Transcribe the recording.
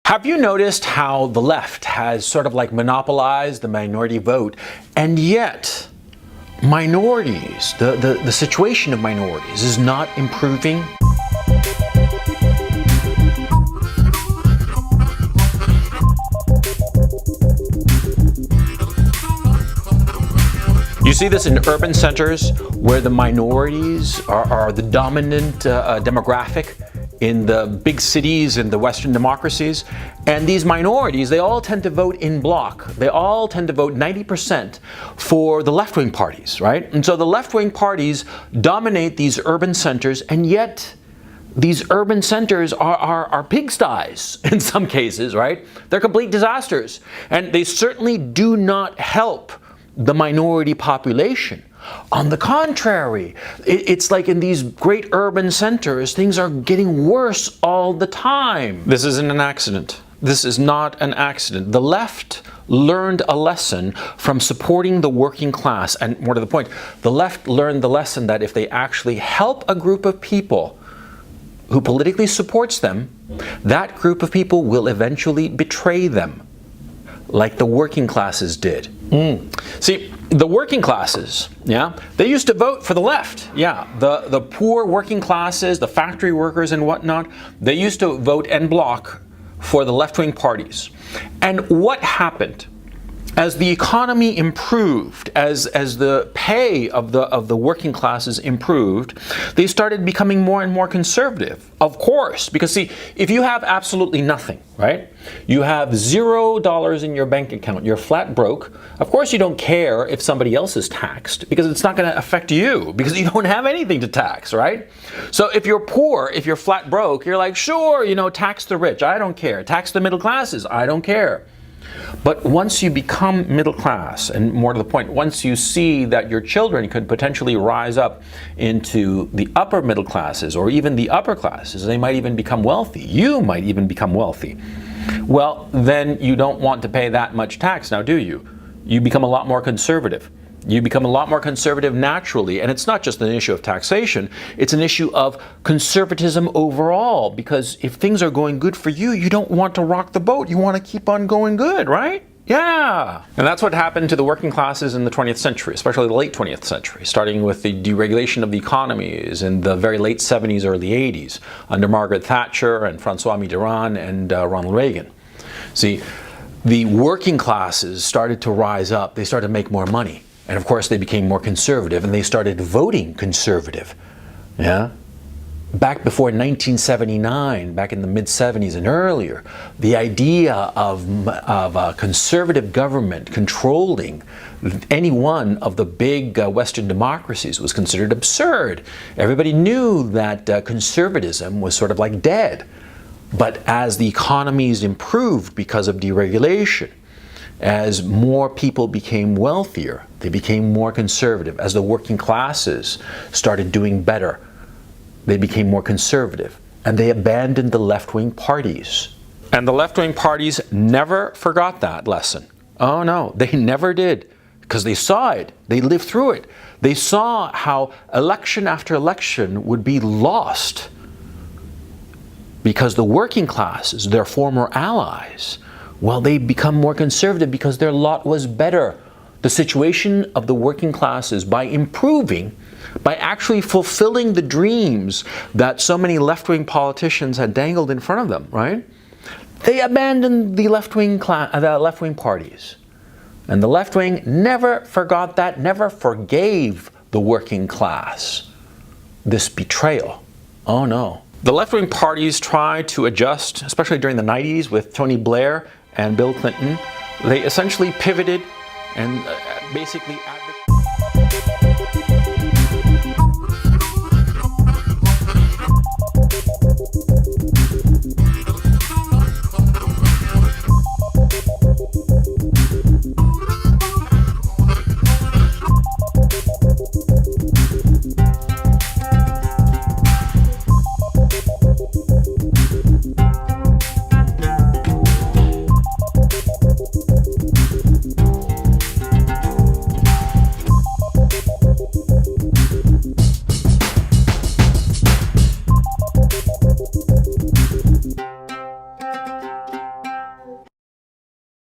Have you noticed how the left has sort of like monopolized the minority vote, and yet minorities, the situation of minorities is not improving? You see this in urban centers where the minorities are the dominant demographic in the big cities in the Western democracies. And these minorities, they all tend to vote in bloc. They all tend to vote 90% for the left-wing parties, right? And so the left-wing parties dominate these urban centers, and yet these urban centers are pigsties in some cases, right? They're complete disasters. And they certainly do not help the minority population. On the contrary, it's like in these great urban centers, things are getting worse all the time. This isn't an accident. This is not an accident. The left learned a lesson from supporting the working class. And more to the point, the left learned the lesson that if they actually help a group of people who politically supports them, that group of people will eventually betray them, like the working classes did. See, the working classes, they used to vote for the left. The poor working classes, the factory workers and whatnot, they used to vote en bloc for the left-wing parties. And what happened? As the economy improved, as the pay of the working classes improved, they started becoming more and more conservative. Of course, because see, if you have absolutely nothing, right? You have $0 in your bank account, you're flat broke. Of course you don't care if somebody else is taxed, because it's not going to affect you, because you don't have anything to tax, right? So if you're poor, if you're flat broke, you're like, sure, tax the rich, I don't care. Tax the middle classes, I don't care. But once you become middle class, and more to the point, once you see that your children could potentially rise up into the upper middle classes or even the upper classes, they might even become wealthy. You might even become wealthy. Well, then you don't want to pay that much tax now, do you? You become a lot more conservative. You become a lot more conservative naturally, and it's not just an issue of taxation, it's an issue of conservatism overall, because if things are going good for you, you don't want to rock the boat, you want to keep on going good, right? Yeah! And that's what happened to the working classes in the 20th century, especially the late 20th century, starting with the deregulation of the economies in the very late 70s, early 80s, under Margaret Thatcher and François Mitterrand and Ronald Reagan. See, the working classes started to rise up, they started to make more money. And of course, they became more conservative, and they started voting conservative. Back before 1979, back in the mid-70s and earlier, the idea of a conservative government controlling any one of the big Western democracies was considered absurd. Everybody knew that conservatism was sort of like dead. But as the economies improved because of deregulation, as more people became wealthier, they became more conservative. As the working classes started doing better, they became more conservative. And they abandoned the left-wing parties. And the left-wing parties never forgot that lesson. Oh no, they never did. Because they saw it. They lived through it. They saw how election after election would be lost because the working classes, their former allies, well, they become more conservative because their lot was better. The situation of the working classes, by improving, by actually fulfilling the dreams that so many left-wing politicians had dangled in front of them, right? They abandoned the left-wing parties. And the left-wing never forgot that, never forgave the working class this betrayal. Oh no. The left-wing parties tried to adjust, especially during the 90s with Tony Blair and Bill Clinton. They essentially pivoted and basically